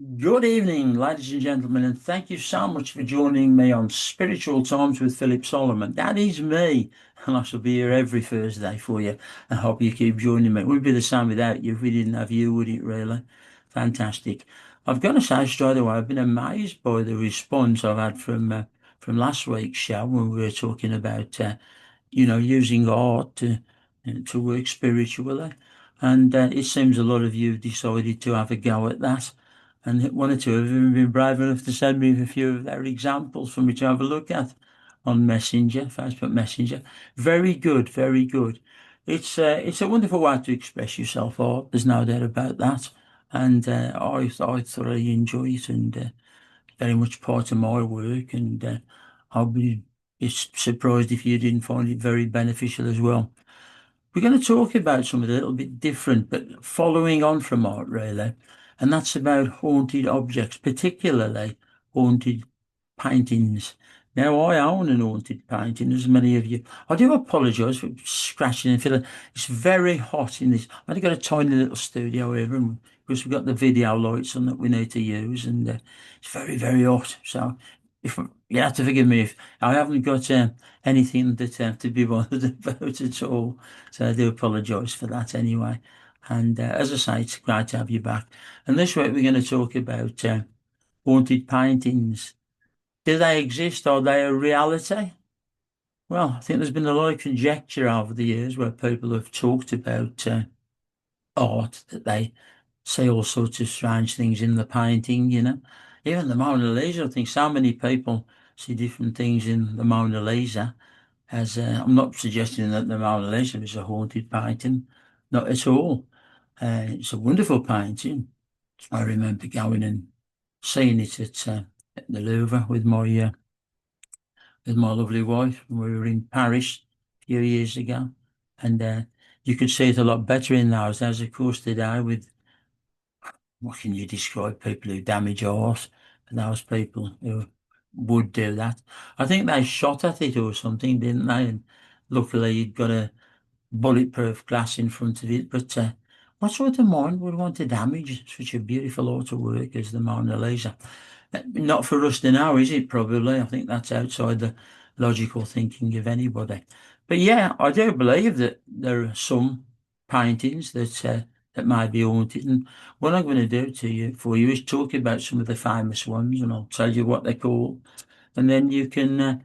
Good evening, ladies and gentlemen, and thank you so much for joining me on Spiritual Times with Philip Solomon. That is me, and I shall be here every Thursday for you. I hope you keep joining me. It would be the same without you. If we didn't have you, would it really? Fantastic. I've got to say straight away, I've been amazed by the response I've had from last week's show when we were talking about using art to work spiritually. And it seems a lot of you decided to have a go at that. And one or two of them have been brave enough to send me a few of their examples for me to have a look at on Messenger, Facebook Messenger. Very good, very good. It's a wonderful way to express yourself, art. There's no doubt about that. And I thoroughly enjoy it, and very much part of my work. And I'll be surprised if you didn't find it very beneficial as well. We're going to talk about something a little bit different, but following on from art, really. And that's about haunted objects, particularly haunted paintings. Now, I own an haunted painting, as many of you. I do apologise for scratching and feeling. It's very hot in this. I've only got a tiny little studio here, and because we've got the video lights on that we need to use, and it's very, very hot. So, if you have to forgive me if I haven't got anything that to be bothered about at all. So I do apologise for that anyway. And as I say, it's great to have you back. And this week we're going to talk about haunted paintings. Do they exist? Are they a reality? Well, I think there's been a lot of conjecture over the years where people have talked about art, that they see all sorts of strange things in the painting, Even the Mona Lisa, I think so many people see different things in the Mona Lisa. As I'm not suggesting that the Mona Lisa is a haunted painting, not at all. It's a wonderful painting. I remember going and seeing it at the Louvre with my lovely wife when we were in Paris a few years ago, and you could see it a lot better in those days, of course, today with what can you describe people who damage art, and those people who would do that. I think they shot at it or something, didn't they? And luckily, you'd got a bulletproof glass in front of it. But what sort of mind would want to damage such a beautiful artwork as the Mona Lisa? Not for us to know, is it? Probably. I think that's outside the logical thinking of anybody. But yeah, I do believe that there are some paintings that might be haunted. And what I'm going to do for you is talk about some of the famous ones, and I'll tell you what they're called, and then you can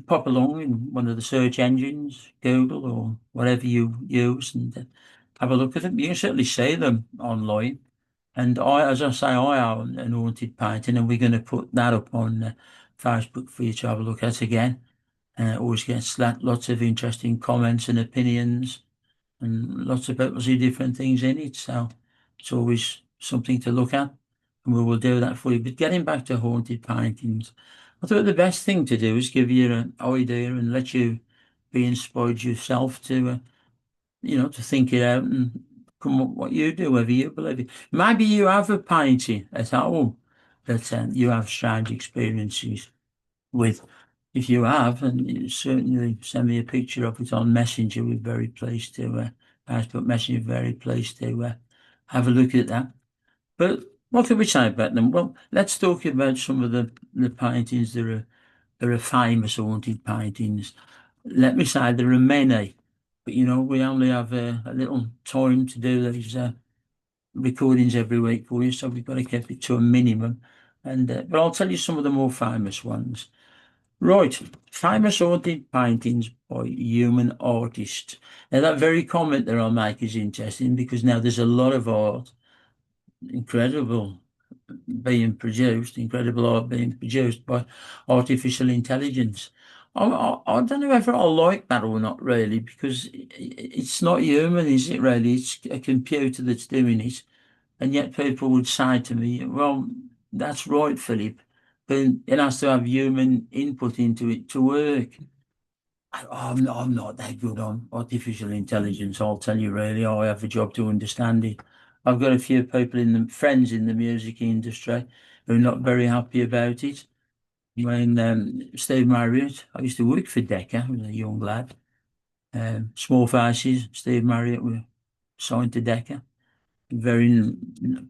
pop along in one of the search engines, Google or whatever you use, and have a look at them. You can certainly see them online. And as I say, I own an haunted painting, and we're going to put that up on Facebook for you to have a look at again. Always gets lots of interesting comments and opinions, and lots of people see different things in it. So it's always something to look at, and we will do that for you. But getting back to haunted paintings, I thought the best thing to do is give you an idea and let you be inspired yourself to think it out and come up what you do, whether you believe it. Maybe you have a painting at home that you have strange experiences with. If you have, and you certainly send me a picture of it on Messenger, we're very pleased to, Facebook Messenger, very pleased to have a look at that. But what can we say about them? Well, let's talk about some of the paintings that are famous haunted paintings. Let me say there are many, but we only have a little time to do these recordings every week for you, so we've got to keep it to a minimum. And but I'll tell you some of the more famous ones. Right, famous haunted paintings by human artists. Now that very comment that I'll make is interesting because now there's a lot of art, incredible incredible art being produced by artificial intelligence. I don't know whether I like that or not really, because it's not human, is it really? It's a computer that's doing it. And yet people would say to me, well, that's right, Philip, but it has to have human input into it to work. I'm not that good on artificial intelligence, I'll tell you really. I have a job to understand it. I've got a few people friends in the music industry who are not very happy about it. When Steve Marriott, I used to work for Decca, when I was a young lad. Small Faces, Steve Marriott were signed to Decca. very,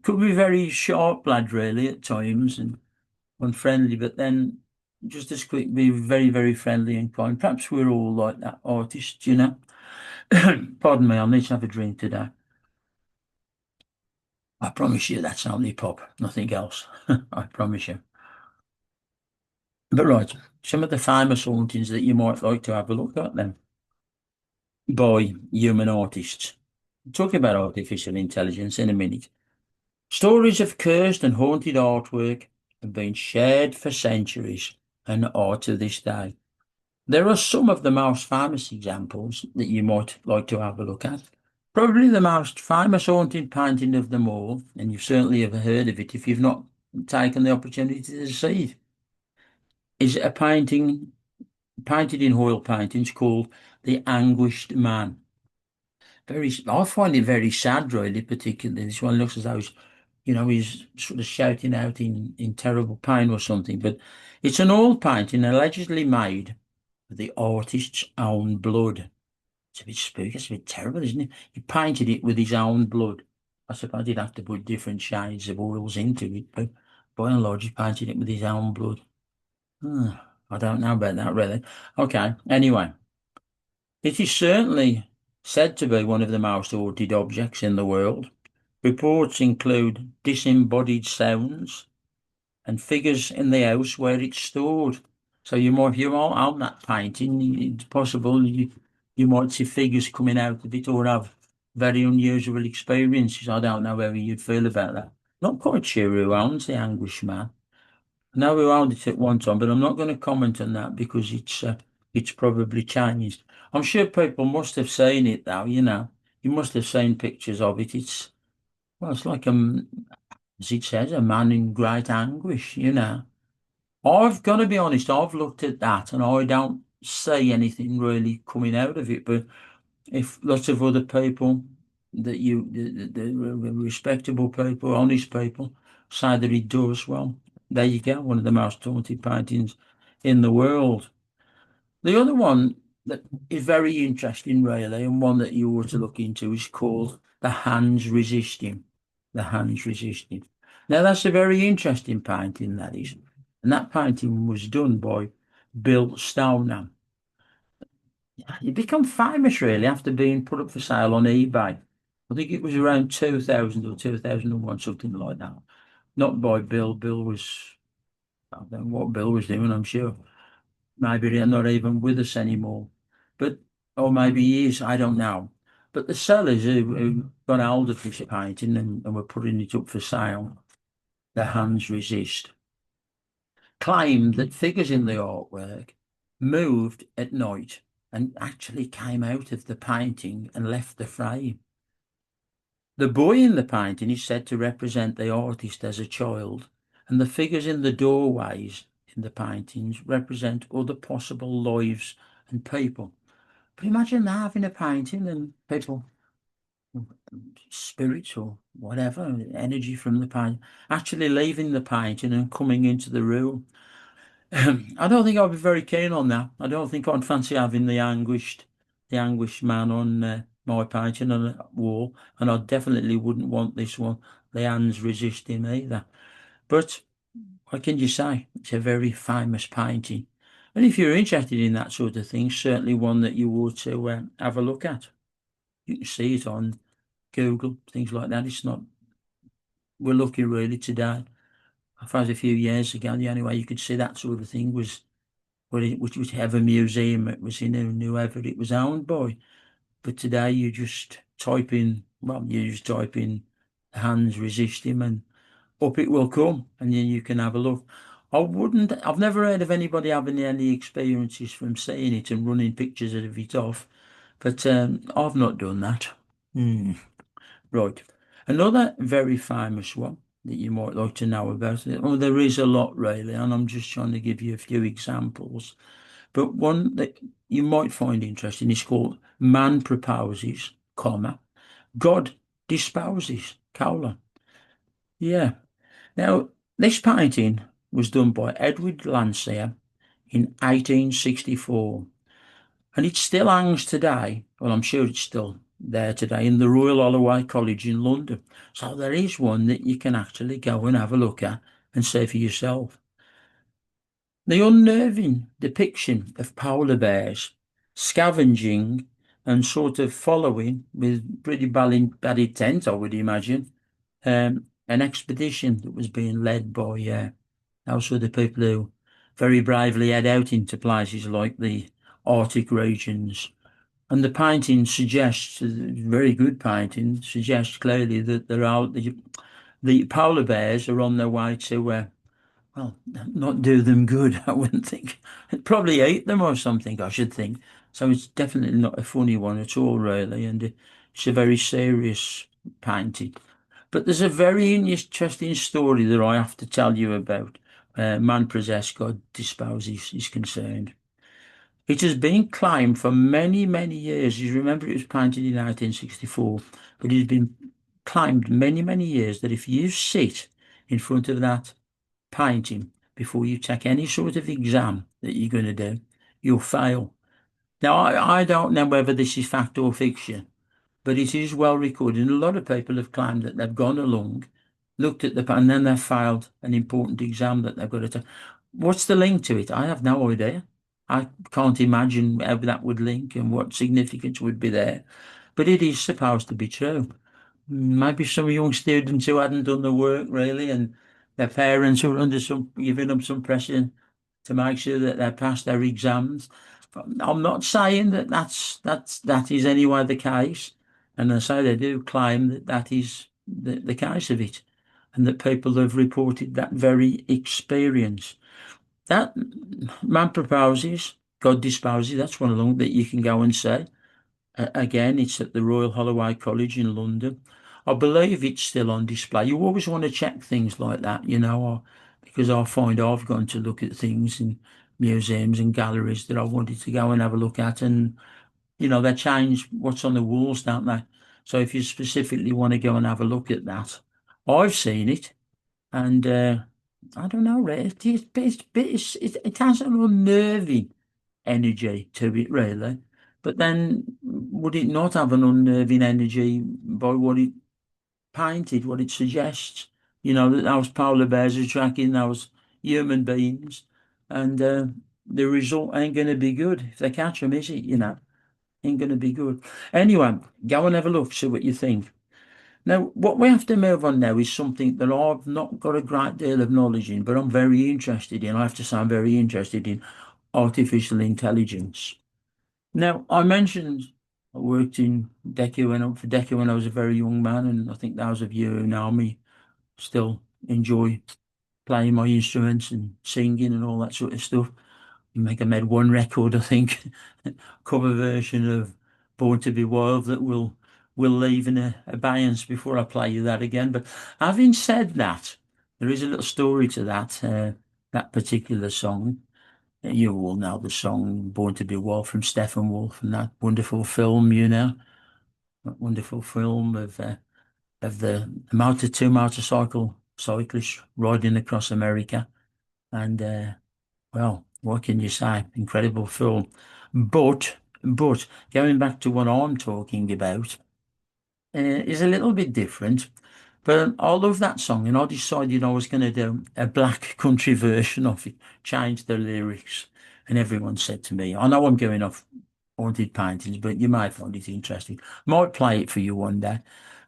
could be very sharp lad really at times and unfriendly, but then just as quick be very, very friendly and kind. Perhaps we're all like that, artists, you know. Pardon me, I'll need to have a drink today. I promise you that's only pop, nothing else. I promise you. But right, some of the famous hauntings that you might like to have a look at then by human artists. Talking about artificial intelligence in a minute. Stories of cursed and haunted artwork have been shared for centuries and are to this day. There are some of the most famous examples that you might like to have a look at. Probably the most famous haunted painting of them all, and you've certainly ever heard of it if you've not taken the opportunity to see it, is a painting painted in oil paintings called The Anguished Man. I find it very sad, really, particularly. This one looks as though he's sort of shouting out in terrible pain or something. But it's an oil painting allegedly made with the artist's own blood. It's a bit spooky, it's a bit terrible, isn't it? He painted it with his own blood. I suppose he'd have to put different shades of oils into it, but by and large, he painted it with his own blood. Hmm, I don't know about that, really. Okay, anyway, it is certainly said to be one of the most haunted objects in the world. Reports include disembodied sounds and figures in the house where it's stored. So if you might own that painting, it's possible you might see figures coming out of it or have very unusual experiences. I don't know how you'd feel about that. Not quite sure who owns the Anguish Man. I know who owned it at one time, but I'm not going to comment on that because it's probably changed. I'm sure people must have seen it though, you know. You must have seen pictures of it. It's like as it says, a man in great anguish, you know. I've got to be honest, I've looked at that and I don't see anything really coming out of it. But if lots of other people the respectable people, honest people, say that it does, well, there you go, one of the most haunted paintings in the world. The other one that is very interesting, really, and one that you ought to look into is called The Hands Resisting. The Hands Resisting. Now, that's a very interesting painting, that is. And that painting was done by Bill Stoner. He became famous, really, after being put up for sale on eBay. I think it was around 2000 or 2001, something like that. Not by Bill. I don't know what Bill was doing, I'm sure. Maybe they're not even with us anymore. But, or maybe he is, I don't know. But the sellers who got hold of this painting and were putting it up for sale, The Hands Resist, claimed that figures in the artwork moved at night and actually came out of the painting and left the frame. The boy in the painting is said to represent the artist as a child, and the figures in the doorways in the paintings represent other possible lives and people. But imagine that, having a painting and people, spirits or whatever, energy from the painting, actually leaving the painting and coming into the room. I don't think I'd be very keen on that. I don't think I'd fancy having the anguished man on my painting on a wall, and I definitely wouldn't want this one, The Hands Resisting, either. But what can you say? It's a very famous painting. And if you're interested in that sort of thing, certainly one that you ought to have a look at. You can see it on Google, things like that. We're lucky really today. I suppose a few years ago, the only way you could see that sort of thing was whichever museum it was in and whoever it was owned by. But today you just type in, Hands Resist Him and up it will come and then you can have a look. I've never heard of anybody having any experiences from seeing it and running pictures of it off, but I've not done that. Right. Another very famous one that you might like to know about. Well, there is a lot really, and I'm just trying to give you a few examples. But one that you might find interesting is called Man Proposes, comma, God Disposes, colon. Yeah. Now, this painting was done by Edward Landseer in 1864, and it still hangs today. Well, I'm sure it's still there today in the Royal Holloway College in London. So there is one that you can actually go and have a look at and see for yourself. The unnerving depiction of polar bears scavenging and sort of following with pretty bad intent, I would imagine, an expedition that was being led by those were the people who very bravely head out into places like the Arctic regions. And the painting suggests, very good painting, suggests clearly that the polar bears are on their way to well, not do them good, I wouldn't think. Probably ate them or something, I should think. So it's definitely not a funny one at all, really, and it's a very serious painting. But there's a very interesting story that I have to tell you about. Man possessed, God disposes is concerned. It has been claimed for many, many years. You remember it was painted in 1864, but it has been claimed many, many years that if you sit in front of that painting before you take any sort of exam that you're going to do, you'll fail. Now, I don't know whether this is fact or fiction, but it is well recorded. And a lot of people have claimed that they've gone along, looked at and then they've failed an important exam that they've got to take. What's the link to it? I have no idea. I can't imagine how that would link and what significance would be there. But it is supposed to be true. Maybe some young students who hadn't done the work really, and their parents were under giving them some pressure to make sure that they passed their exams. But I'm not saying that that is anyway the case, and I say they do claim that that is the case of it, and that people have reported that very experience. That man proposes, God disposes. That's one along that you can go and say. Again, it's at the Royal Holloway College in London. I believe it's still on display. You always want to check things like that, because I find I've gone to look at things in museums and galleries that I wanted to go and have a look at, and they change what's on the walls, don't they? So if you specifically want to go and have a look at that, I've seen it, and I don't know, it has an unnerving energy to it, really. But then, would it not have an unnerving energy by what it painted, what it suggests? That those polar bears are tracking those human beings, and the result ain't going to be good if they catch them, is it? Ain't going to be good. Anyway, go and have a look, see what you think. Now, what we have to move on now is something that I've not got a great deal of knowledge in, but I'm very interested in. I have to say, I'm very interested in artificial intelligence. Now, I mentioned I worked in for Deca when I was a very young man, and I think those of you who know me still enjoy playing my instruments and singing and all that sort of stuff. I made one record, I think, cover version of Born to Be Wild that will leave in abeyance before I play you that again. But having said that, there is a little story to that particular song. You all know the song Born to Be Wild from Steppenwolf and that wonderful film, that wonderful film of the two motorcycle cyclists riding across America. And well, what can you say? Incredible film. But going back to what I'm talking about, is a little bit different. But I love that song, and I decided I was going to do a black country version of it, change the lyrics. And everyone said to me, I know I'm going off haunted paintings, but you might find it interesting. Might play it for you one day.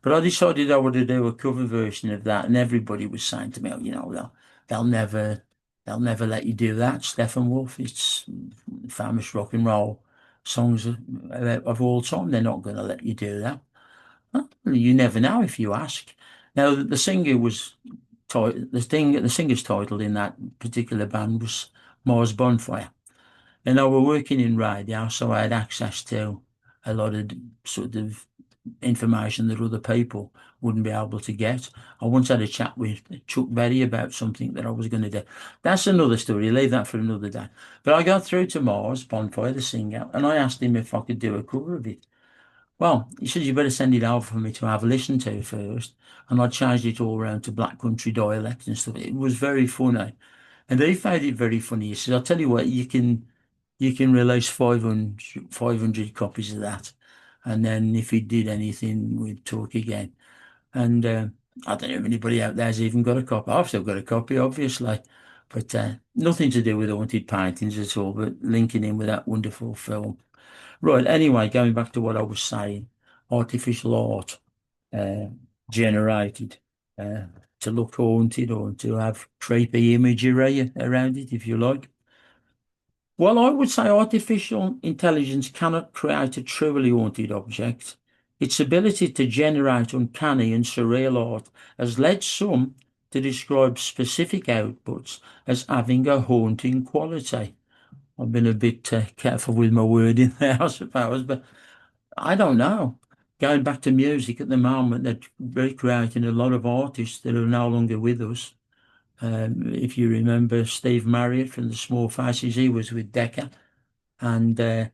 But I decided I would do a cover version of that, and everybody was saying to me, oh, they'll never they'll never let you do that. Steppenwolf, it's famous rock and roll songs of all time. They're not going to let you do that. Well, you never know if you ask. Now, the singer was the singer's title in that particular band was Mars Bonfire, and I were working in radio, so I had access to a lot of sort of information that other people wouldn't be able to get. I once had a chat with Chuck Berry about something that I was going to do. That's another story. Leave that for another day. But I got through to Mars Bonfire, the singer, and I asked him if I could do a cover of it. Well, he said, you better send it over for me to have a listen to first. And I changed it all around to black country dialect and stuff. It was very funny. And he found it very funny. He said, I'll tell you what, you can release 500 copies of that. And then if he did anything, we'd talk again. And I don't know if anybody out there's even got a copy. I've still got a copy, obviously, but nothing to do with haunted paintings at all, but linking in with that wonderful film. Right, anyway, going back to what I was saying, artificial art uh, generated uh, to look haunted or to have creepy imagery around it, if you like. Well, I would say artificial intelligence cannot create a truly haunted object. Its ability to generate uncanny and surreal art has led some to describe specific outputs as having a haunting quality. I've been a bit careful with my wording there, I suppose, but I don't know. Going back to music at the moment, they're recreating a lot of artists that are no longer with us. If you remember Steve Marriott from the Small Faces, he was with Decca. And I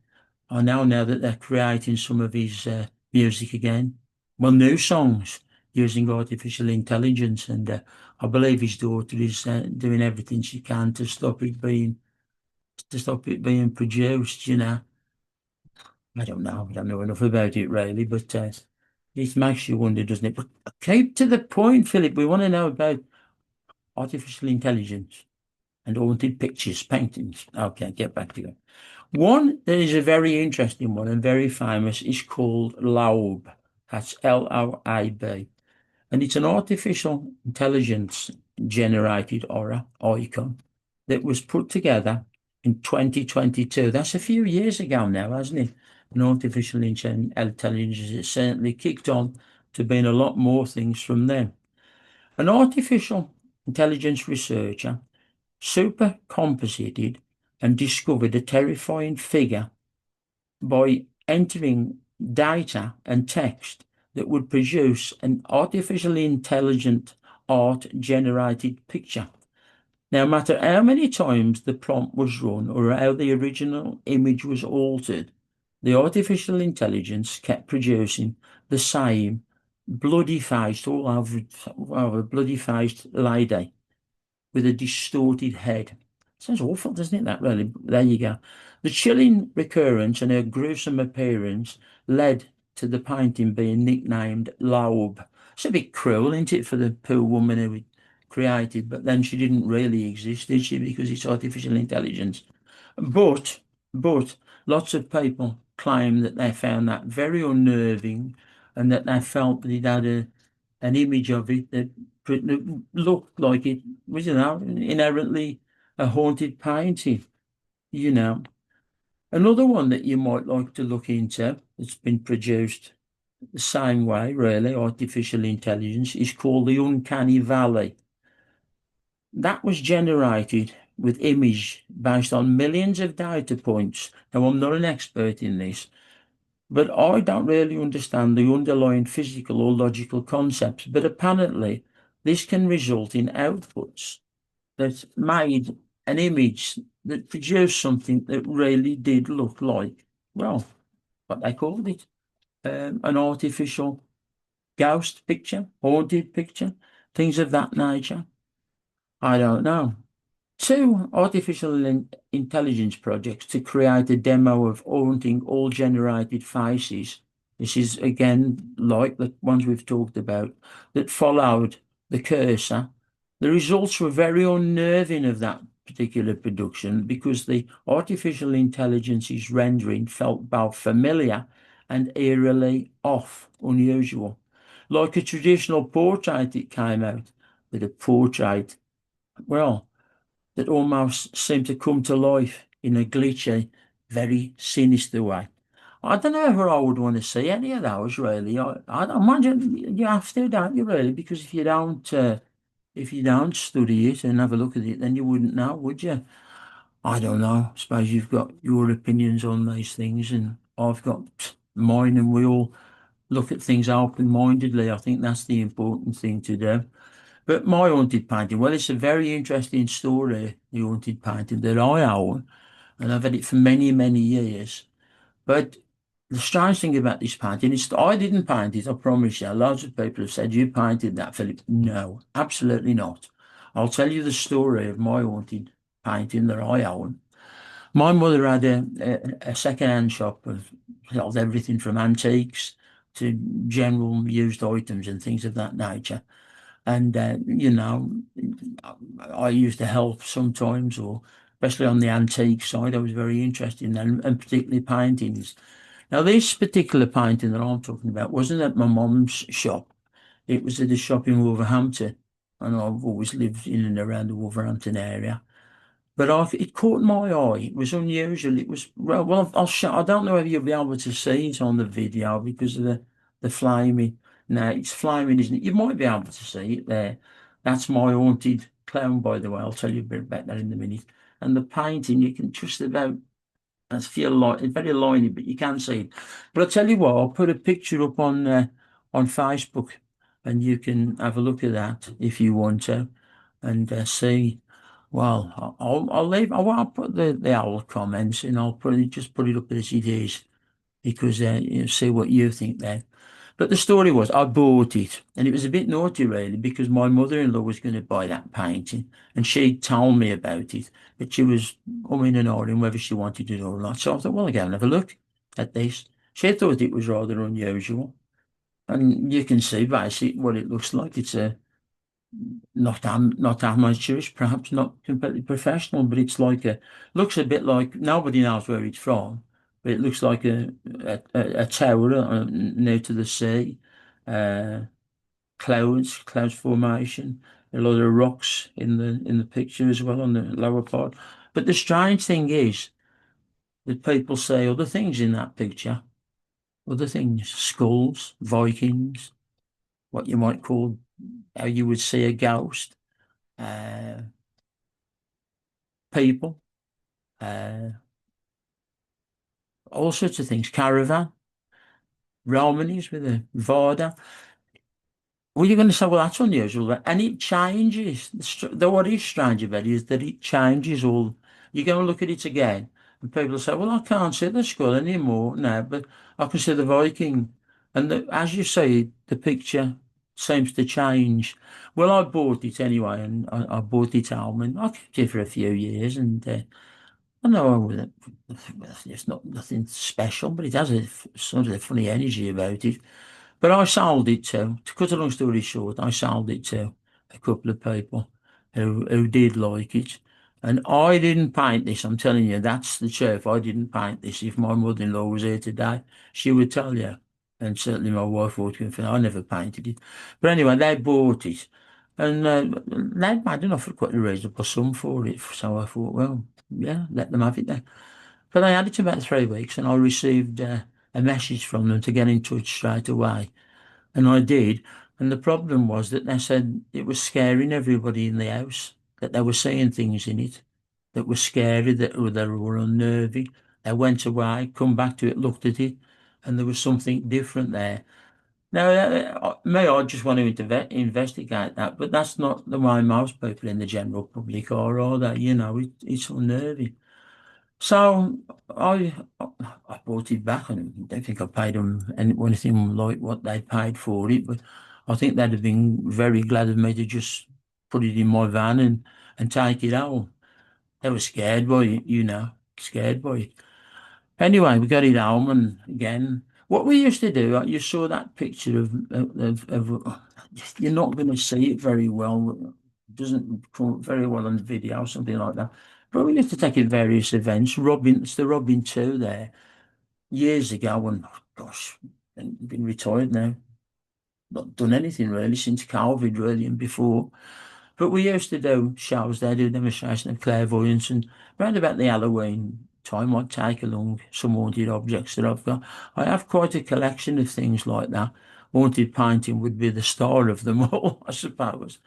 know that they're creating some of his music again. Well, new songs using artificial intelligence. And I believe his daughter is doing everything she can to stop it being produced, you know. I don't know. I don't know enough about it really, but it makes you wonder, doesn't it? But keep to the point, Philip. We want to know about artificial intelligence and haunted pictures, paintings. Okay, get back to you. One that is a very interesting one and very famous is called Laub. That's Loab. And it's an artificial intelligence generated aura icon that was put together in 2022. That's a few years ago now, hasn't it? And artificial intelligence has certainly kicked on to being a lot more things from them. An artificial intelligence researcher super composited and discovered a terrifying figure by entering data and text that would produce an artificially intelligent art generated picture. No matter how many times the prompt was run or how the original image was altered, the artificial intelligence kept producing the same bloody faced, all over bloody faced lady with a distorted head. Sounds awful, doesn't it? That really. There you go. The chilling recurrence and her gruesome appearance led to the painting being nicknamed Laub. It's a bit cruel, isn't it, for the poor woman who it created, but then she didn't really exist, did she? Because it's artificial intelligence. But, but lots of people claim that they found that very unnerving and that they felt that it had an image of it that looked like it was, inherently a haunted painting, you know. Another one that you might like to look into that's been produced the same way, really, artificial intelligence, is called the Uncanny Valley. That was generated with image based on millions of data points. Now, I'm not an expert in this, but I don't really understand the underlying physical or logical concepts. But apparently, this can result in outputs that made an image that produced something that really did look like, well, what they called it, an artificial ghost picture, haunted picture, things of that nature. I don't know. Two artificial intelligence projects to create a demo of haunting all generated faces. This is again like the ones we've talked about that followed the cursor. The results were very unnerving of that particular production because the artificial intelligence's rendering felt both familiar and eerily off, unusual. Like a traditional portrait, it came out with a portrait, well, that almost seemed to come to life in a glitchy, very sinister way. I don't know if I would want to see any of those really. I imagine you have to, don't you, really? Because if you don't study it and have a look at it, then you wouldn't know, would you? I don't know. I suppose you've got your opinions on these things, and I've got mine, and we all look at things open-mindedly. I think that's the important thing to do. But my haunted painting, well, it's a very interesting story, the haunted painting that I own, and I've had it for many, many years. But the strange thing about this painting is that I didn't paint it, I promise you. Loads of people have said, you painted that, Philip. No, absolutely not. I'll tell you the story of my haunted painting that I own. My mother had a second-hand shop of sold everything from antiques to general used items and things of that nature. And I used to help sometimes, or especially on the antique side, I was very interested in them, and particularly paintings. Now, this particular painting that I'm talking about wasn't at my mum's shop. It was at a shop in Wolverhampton, and I've always lived in and around the Wolverhampton area. But it caught my eye. It was unusual. It was well. I'll show. I don't know whether you'll be able to see it on the video because of the flaming. Now it's flaming, isn't it? You might be able to see it there. That's my haunted clown, by the way. I'll tell you a bit about that in a minute. And the painting, you can just about feel like it's very liney, but you can see it. But I'll tell you what. I'll put a picture up on Facebook, and you can have a look at that if you want to, and see. Well, I'll leave. I'll put the owl comments, and I'll just put it up as it is because you see what you think then. But the story was I bought it, and it was a bit naughty really because my mother-in-law was going to buy that painting, and she told me about it, but she was umming and ahhing whether she wanted it or not. So I thought, well, I'll go and have a look at this. She thought it was rather unusual, and you can see basically what it looks like. It's a not amateurish, perhaps not completely professional, but it's like looks a bit like nobody knows where it's from, but it looks like a tower near to the sea, uh, clouds formation, a lot of rocks in the picture as well on the lower part. But the strange thing is that people say other things in that picture, other things, skulls, Vikings, what you might call how you would see a ghost. Uh, People, uh, all sorts of things. Caravan, Romanies with a Varda. Well, you're going to say, well, that's unusual. And it changes. What is strange about it is that it changes all. You're going to look at it again, and people say, well, I can't see the skull anymore now, but I can see the Viking. And as you say, the picture seems to change. Well, I bought it anyway, and I bought it home, and I kept it for a few years, and I know it's not nothing special, but it has sort of a funny energy about it. But I sold it to cut a long story short, I sold it to a couple of people who did like it. And I didn't paint this, I'm telling you, that's the truth. I didn't paint this. If my mother-in-law was here today, she would tell you. And certainly my wife would confirm, I never painted it. But anyway, they bought it. And they'd made an offer quite a reasonable sum for it. So I thought, well, yeah, let them have it then. But I had it about 3 weeks and I received a message from them to get in touch straight away. And I did. And the problem was that they said it was scaring everybody in the house, that they were seeing things in it that were scary, that were unnerving. They went away, come back to it, looked at it, and there was something different there. Now, may I just want to investigate that, but that's not the way most people in the general public are they? It's unnerving. So I bought it back, and I don't think I paid them anything like what they paid for it, but I think they'd have been very glad of me to just put it in my van and take it home. They were scared by it, scared by it. Anyway, we got it home, and again, what we used to do, you saw that picture of you're not going to see it very well. It doesn't come up very well on video, something like that. But we used to take it various events. It's the Robin 2 there, years ago, and oh, gosh, and been retired now. Not done anything really since COVID, really, and before. But we used to do shows there, do a demonstration of clairvoyance, and round about the Halloween time, I'd take along some haunted objects that I've got. I have quite a collection of things like that. Haunted painting would be the star of them all, I suppose.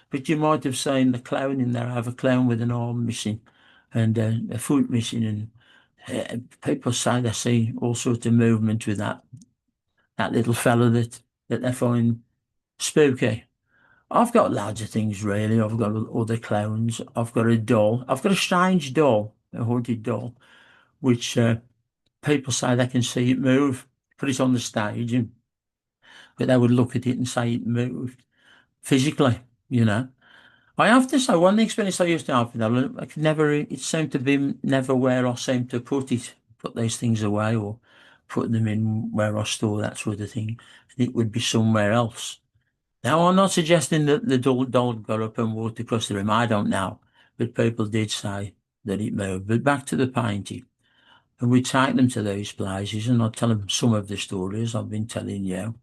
But you might have seen the clown in there. I have a clown with an arm missing and a foot missing, and people say they see all sorts of movement with that little fella that they find spooky. I've got loads of things really. I've got other clowns. I've got a doll. I've got a strange doll, a haunted doll, which people say they can see it move. Put it on the stage, but they would look at it and say it moved physically, you know. I have to say, one experience I used to have with that, I could never, it seemed to be never where I seemed to put those things away or put them in where I store that sort of thing. It would be somewhere else. Now, I'm not suggesting that the dog got up and walked across the room. I don't know. But people did say that it moved. But back to the painting. And we take them to those places and I'd tell them some of the stories I've been telling you.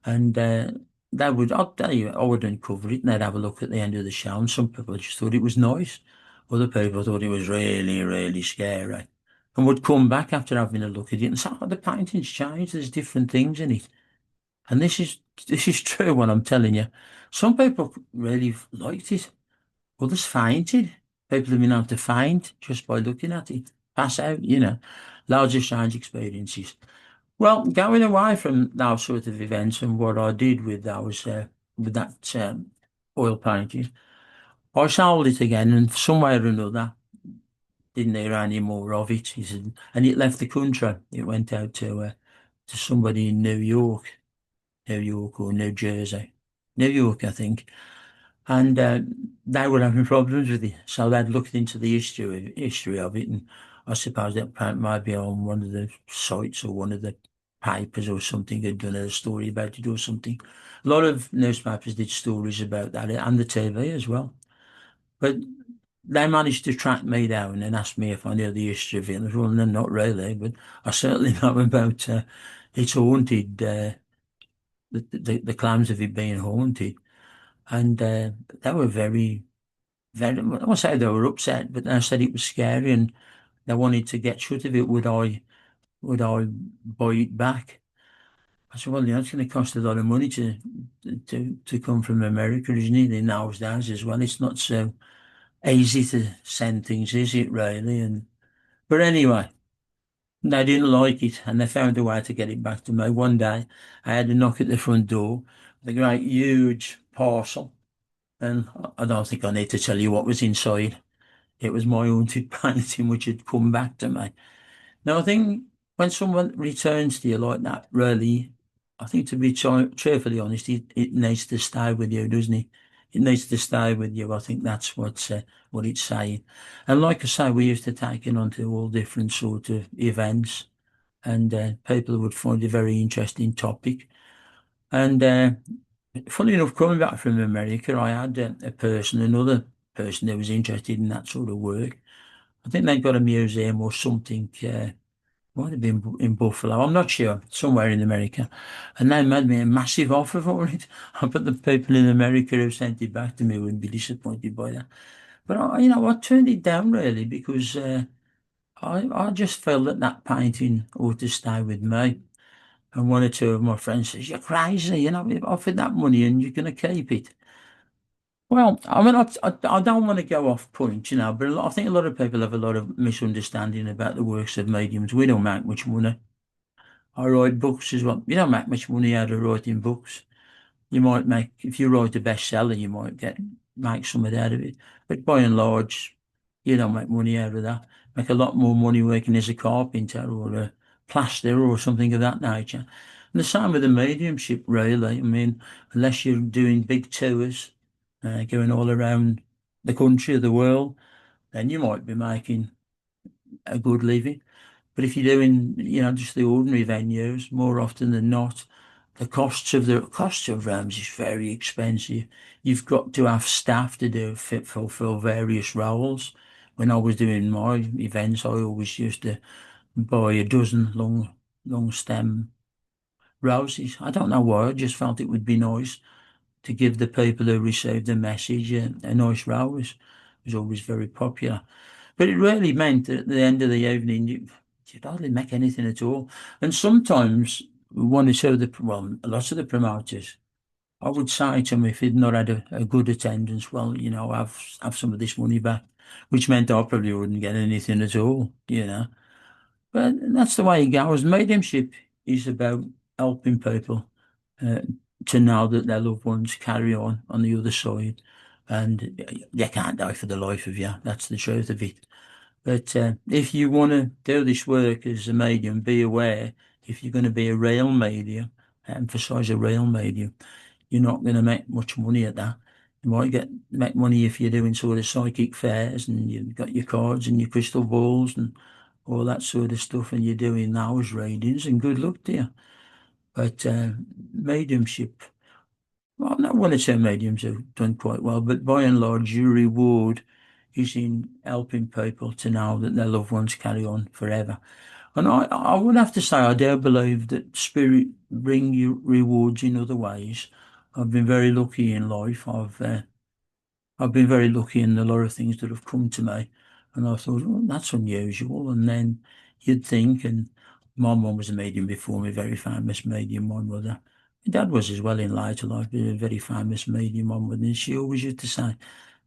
And they would, I'll tell you, I would uncover it and they'd have a look at the end of the show. And some people just thought it was nice. Other people thought it was really, really scary. And would come back after having a look at it and say, oh, the painting's changed. There's different things in it. And this is true what I'm telling you. Some people really liked it. Others fainted. People have been able to faint just by looking at it. Pass out, loads of strange experiences. Well, going away from those sort of events and what I did with those, with that oil painting, I sold it again, and some way or another, didn't hear any more of it. He said, and it left the country. It went out to somebody in New York or New Jersey, New York, I think, and they were having problems with it. So they'd looked into the history of it, and I suppose that might be on one of the sites or one of the papers or something had done a story about it or something. A lot of newspapers did stories about that and the TV as well. But they managed to track me down and ask me if I knew the history of it. And I said, well, no, not really, but I certainly know about it's haunted, the claims of it being haunted. And they were very, I won't say they were upset, but they said it was scary and they wanted to get shut of it. Would I buy it back? I said, well, it's going to cost a lot of money to come from America, isn't it? In those days as well. It's not so easy to send things, is it really? But anyway, they didn't like it and they found a way to get it back to me. One day I had a knock at the front door, the great huge parcel. And I don't think I need to tell you what was inside. It was my haunted painting which had come back to me. Now, I think when someone returns to you like that, really, I think to be cheerfully honest, it needs to stay with you, doesn't it? It needs to stay with you. I think that's what it's saying. And like I say, we used to take it onto all different sort of events, and people would find it a very interesting topic. And funny enough, coming back from America, I had another person who was interested in that sort of work. I think they've got a museum or something. Might have been in Buffalo. I'm not sure. Somewhere in America, and they made me a massive offer for it. I bet the people in America who sent it back to me would be disappointed by that. But I turned it down really because I just felt that that painting ought to stay with me. And one or two of my friends says, "You're crazy. We've offered that money and you're going to keep it." Well, I mean, I don't want to go off point, but I think a lot of people have a lot of misunderstanding about the works of mediums. We don't make much money. I write books as well. You don't make much money out of writing books. You might make, if you write a bestseller, you might make something out of it. But by and large, you don't make money out of that. Make a lot more money working as a carpenter or a plasterer or something of that nature. And the same with the mediumship, really. I mean, unless you're doing big tours, going all around the country or the world, then you might be making a good living. But if you're doing, just the ordinary venues, more often than not, the costs of rooms is very expensive. You've got to have staff to fulfill various roles. When I was doing my events, I always used to buy a dozen long stem roses. I don't know why. I just felt it would be nice to give the people who received the message a nice rose. It was always very popular. But it really meant that at the end of the evening, you'd hardly make anything at all. And sometimes one or two of lots of the promoters, I would say to them if he'd not had a good attendance, well, have some of this money back, which meant I probably wouldn't get anything at all. But that's the way it goes. Mediumship is about helping people uh, to know that their loved ones carry on the other side. And they can't die for the life of you. That's the truth of it. But if you want to do this work as a medium, be aware if you're going to be a real medium, emphasize a real medium, you're not going to make much money at that. You might make money if you're doing sort of psychic fairs and you've got your cards and your crystal balls and all that sort of stuff, and you're doing those readings, and good luck to you. But mediumship, well, I'm not one of say mediums have done quite well, but by and large, your reward is in helping people to know that their loved ones carry on forever. And I would have to say, I do believe that spirit bring you rewards in other ways. I've been very lucky in life. I've been very lucky in a lot of things that have come to me. And I thought, oh, that's unusual. And then you'd think, and my mum was a medium before me, very famous medium, my mother. My dad was as well in later life, but a very famous medium, my mother. And she always used to say,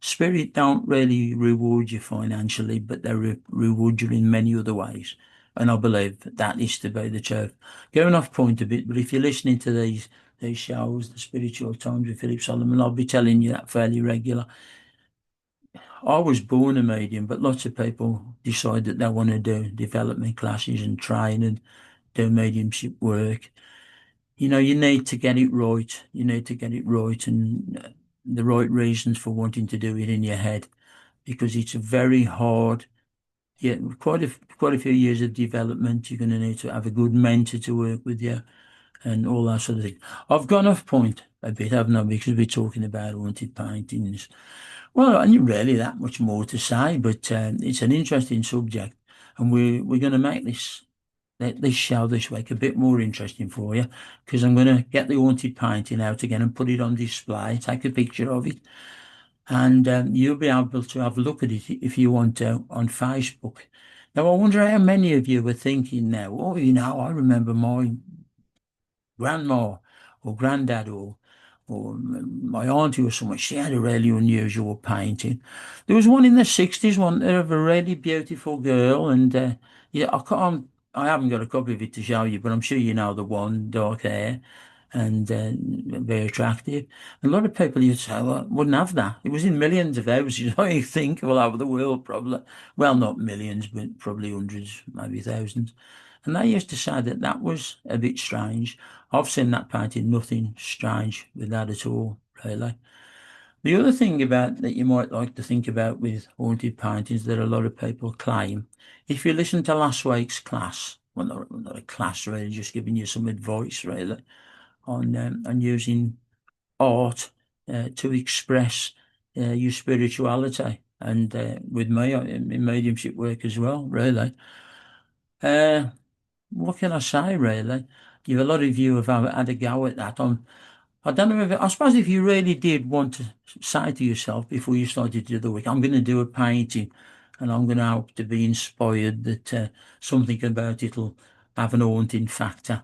spirit don't really reward you financially, but they reward you in many other ways. And I believe that is to be the truth. Going off point a bit, but if you're listening to these shows, the Spiritual Times with Philip Solomon, I'll be telling you that fairly regular. I was born a medium, but lots of people decide that they want to do development classes and train and do mediumship work. You know, you need to get it right. You need to get it right and the right reasons for wanting to do it in your head, because it's a very hard, yeah, quite a few years of development. You're going to need to have a good mentor to work with you and all that sort of thing. I've gone off point a bit, haven't I? Because we're talking about haunted paintings. Well, I ain't really that much more to say, but it's an interesting subject, and we're going to make this show this week a bit more interesting for you, because I'm going to get the haunted painting out again and put it on display, take a picture of it, and you'll be able to have a look at it if you want to on Facebook. Now, I wonder how many of you were thinking now, oh, you know, I remember my grandma or granddad or my auntie or someone, she had a really unusual painting. There was one in the 60s, one of a really beautiful girl, and yeah, I haven't got a copy of it to show you, but I'm sure you know the one, dark hair and very attractive. A lot of people you'd say, well, wouldn't have that. It was in millions of houses, I think, all over the world, probably. Well, not millions, but probably hundreds, maybe thousands. And they used to say that that was a bit strange. I've seen that painting, nothing strange with that at all, really. The other thing about that you might like to think about with haunted paintings that a lot of people claim, if you listen to last week's class, well, not a class really, just giving you some advice really on using art to express your spirituality, and with me in mediumship work as well, really. Uh, what can I say, really? A lot of you have had a go at that. I don't know if, I suppose if you really did want to say to yourself before you started to do the week, I'm going to do a painting and I'm going to hope to be inspired that something about it will have an haunting factor.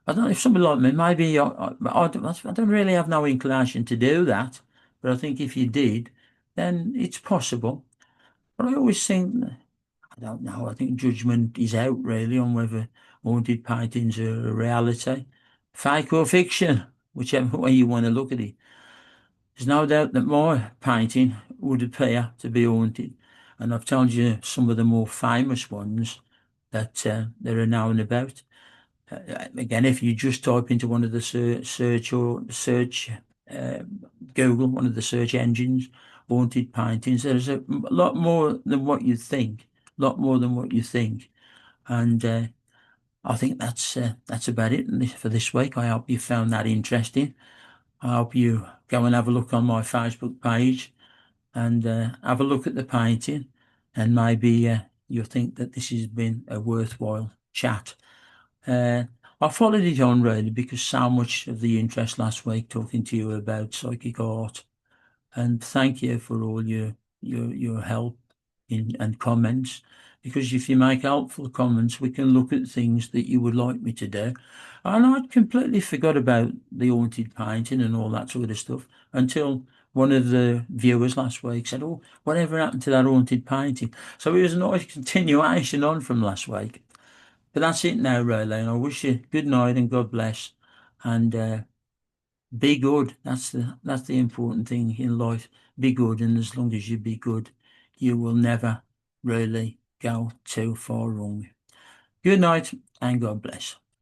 I don't know if somebody like me, maybe I don't really have no inclination to do that, but I think if you did, then it's possible. But I always think, I don't know, I think judgment is out really on whether haunted paintings are a reality, fake or fiction, whichever way you want to look at it. There's no doubt that my painting would appear to be haunted, and I've told you some of the more famous ones that are known about. Again, if you just type into one of the search uh, Google, one of the search engines, haunted paintings, there's a lot more than what you think, a lot more than what you think, and I think that's about it for this week. I hope you found that interesting. I hope you go and have a look on my Facebook page and have a look at the painting, and maybe you'll think that this has been a worthwhile chat. I followed it on really because so much of the interest last week talking to you about psychic art, and thank you for all your help and comments. Because if you make helpful comments, we can look at things that you would like me to do. And I'd completely forgot about the haunted painting and all that sort of stuff until one of the viewers last week said, "Oh, whatever happened to that haunted painting?" So it was a nice continuation on from last week. But that's it now, really. And I wish you good night and God bless. And be good. That's the important thing in life. Be good, and as long as you be good, you will never really go too far wrong. Good night and God bless.